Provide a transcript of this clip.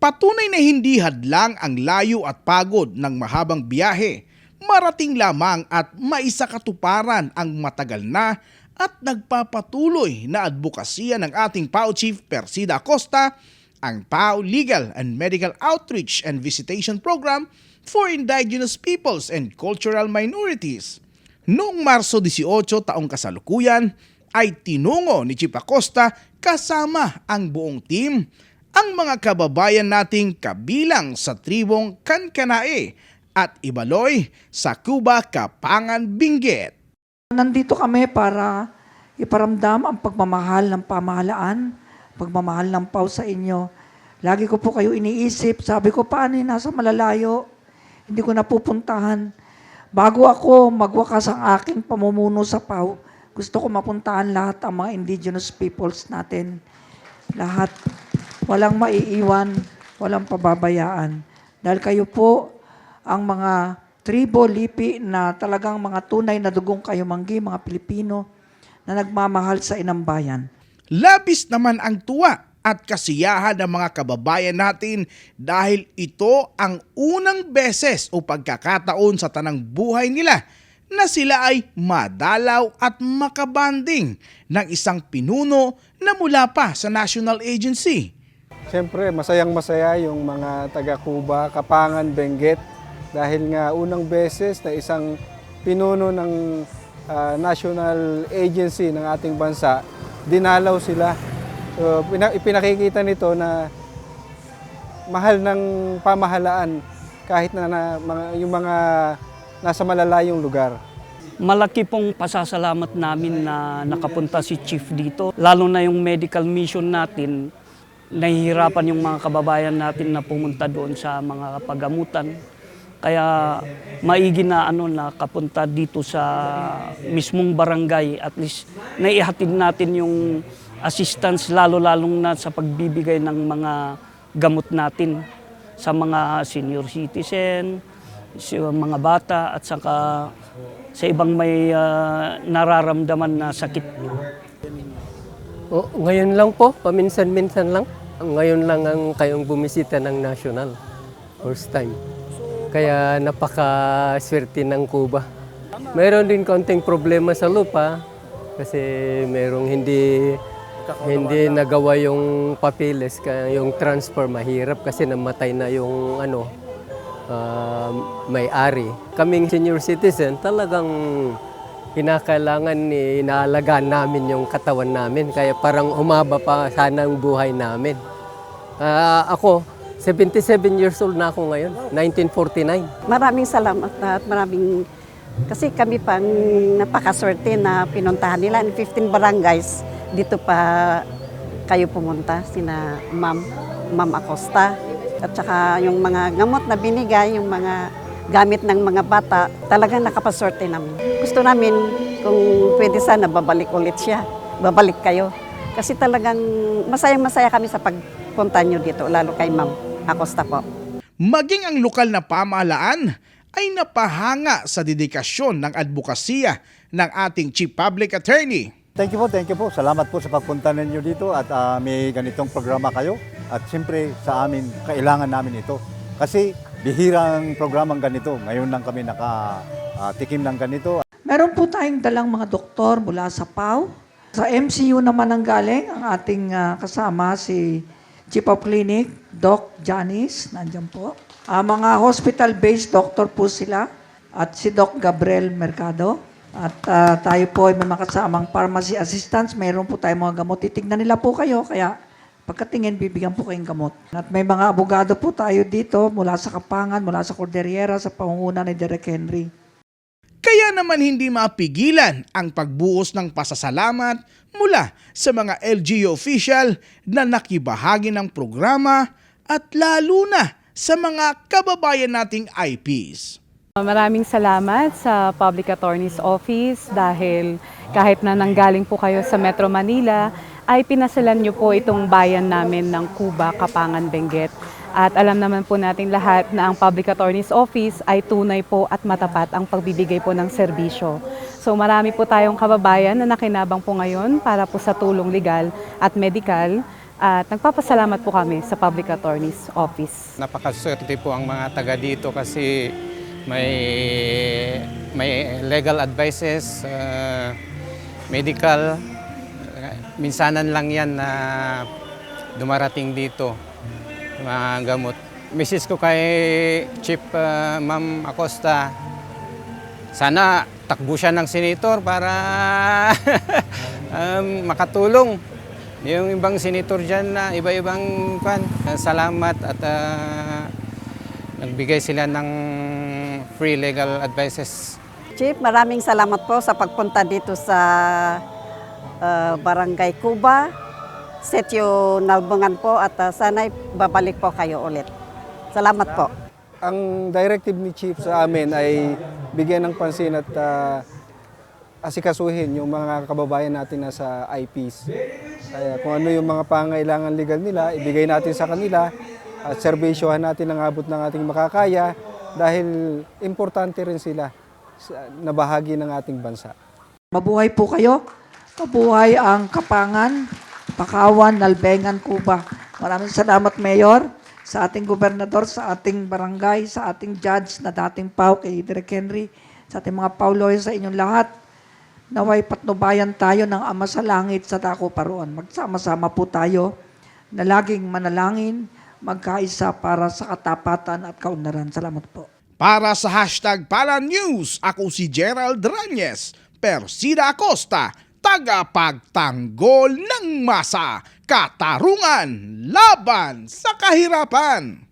Patunay na hindi hadlang ang layo at pagod ng mahabang biyahe. Marating lamang at maisakatuparan ang matagal na at nagpapatuloy na advokasya ng ating PAO Chief Persida Acosta, ang PAO Legal and Medical Outreach and Visitation Program for Indigenous Peoples and Cultural Minorities. Noong Marso 18 taong kasalukuyan ay tinungo ni Chief Acosta kasama ang buong team ang mga kababayan nating kabilang sa tribong Kankanae at Ibaloy sa Cuba, Kapangan, Benguet. Nandito kami para iparamdam ang pagmamahal ng pamahalaan, pagmamahal ng PAO sa inyo. Lagi ko po kayo iniisip, sabi ko paano nasa malalayo, hindi ko napupuntahan. Bago ako magwakas ang aking pamumuno sa PAO, gusto ko mapuntahan lahat ang mga indigenous peoples natin. Lahat. Walang maiiwan, walang pababayaan. Dahil kayo po ang mga tribo, lipi na talagang mga tunay na dugong kayumanggi, mga Pilipino na nagmamahal sa inang bayan. Labis naman ang tuwa at kasiyahan ng mga kababayan natin dahil ito ang unang beses o pagkakataon sa tanang buhay nila na sila ay madalaw at makabanding ng isang pinuno na mula pa sa national agency. Siyempre, masayang-masaya yung mga taga-Cuba, Kapangan, Benguet dahil nga unang beses na isang pinuno ng national agency ng ating bansa, dinalaw sila. So, ipinakikita nito na mahal ng pamahalaan kahit na yung mga nasa malalayong lugar. Malaki pong pasasalamat namin na nakapunta si Chief dito, lalo na yung medical mission natin. Nahihirapan yung mga kababayan natin na pumunta doon sa mga pagamutan. Kaya maigi na nakapunta dito sa mismong barangay. At least naihatid natin yung assistance lalo-lalong na sa pagbibigay ng mga gamot natin sa mga senior citizen, sa mga bata at saka sa ibang may nararamdaman na sakit. Ngayon lang po, paminsan-minsan lang. Ngayon lang ang kayong bumisita ng national. First time. Kaya napaka-swerte ng Cuba. Mayroon din konting problema sa lupa kasi mayroong hindi nagawa yung papeles, kaya yung transfer mahirap kasi namatay na yung may-ari. Kaming senior citizen, talagang kinakailangan inaalagaan namin yung katawan namin. Kaya parang umaba pa sana ang buhay namin. Ako, 77 years old na ako ngayon, 1949. Maraming salamat at kasi kami pang napakaswerte na pinuntahan nila in 15 barangays. Dito pa kayo pumunta, sina Ma'am Acosta. At saka yung mga gamot na binigay, yung mga gamit ng mga bata, talagang nakapaswerte namin. Gusto namin kung pwede sana babalik ulit siya, babalik kayo. Kasi talagang masayang-masaya kami sa pagpunta nyo dito, lalo kay Ma'am Acosta po. Maging ang lokal na pamahalaan ay napahanga sa dedikasyon ng advokasya ng ating Chief Public Attorney. Thank you po. Salamat po sa pagpunta ninyo dito at may ganitong programa kayo. At siyempre sa amin, kailangan namin ito. Kasi bihirang programang ganito. Ngayon lang kami nakatikim ng ganito. Meron po tayong dalang mga doktor mula sa PAO. Sa MCU naman ang galing ang ating kasama si Chief of Clinic, Doc Janice, nandiyan po. Mga hospital-based doctor po sila at si Doc Gabriel Mercado. At tayo po ay may makasamang pharmacy assistants. Meron po tayong mga gamot. Titignan nila po kayo, kaya pagkatingin, bibigyan po kayong gamot. At may mga abogado po tayo dito mula sa Kapangan, mula sa Cordillera, sa pangunguna ni Derek Henry. Kaya naman hindi mapigilan ang pagbuhos ng pasasalamat mula sa mga LGU official na nakibahagi ng programa at lalo na sa mga kababayan nating IPs. Maraming salamat sa Public Attorney's Office dahil kahit na nanggaling po kayo sa Metro Manila, ay pinasalan niyo po itong bayan namin ng Cuba, Kapangan, Benguet. At alam naman po natin lahat na ang Public Attorney's Office ay tunay po at matapat ang pagbibigay po ng serbisyo. So marami po tayong kababayan na nakinabang po ngayon para po sa tulong legal at medical At nagpapasalamat po kami sa Public Attorney's Office. Napakaswerte po ang mga taga dito kasi may legal advices, medical. Minsanan lang yan na dumarating dito, mga gamot. Message ko kay Chief Ma'am Acosta, sana takbo siya ng senator para makatulong. Yung ibang senator dyan na iba-ibang salamat at nagbigay sila ng free legal advices. Chief, maraming salamat po sa pagpunta dito sa Barangay Cuba, Setio Nalbangan po at sana'y babalik po kayo ulit. Salamat po. Ang directive ni Chief sa amin ay bigyan ng pansin at asikasuhin yung mga kababayan natin na sa IPs. Kaya kung ano yung mga pangailangan legal nila, ibigay natin sa kanila at serbisyohan natin ang abot ng ating makakaya dahil importante rin sila na bahagi ng ating bansa. Mabuhay po kayo. Mabuhay ang Kapangan, Pakawan, Nalbengan, Cuba. Maraming salamat, Mayor, sa ating gobernador, sa ating barangay, sa ating judge na dating PAW kay Direk Henry, sa ating mga PAW lawyers, sa inyong lahat. Naway patnubayan tayo ng Ama sa Langit sa dako paroon. Magsama-sama po tayo na laging manalangin, magkaisa para sa katapatan at kaunlaran. Salamat po. Para sa #PalaNews, ako si Gerald Ranyes, Persida Acosta, tagapagtanggol ng masa, katarungan, laban sa kahirapan.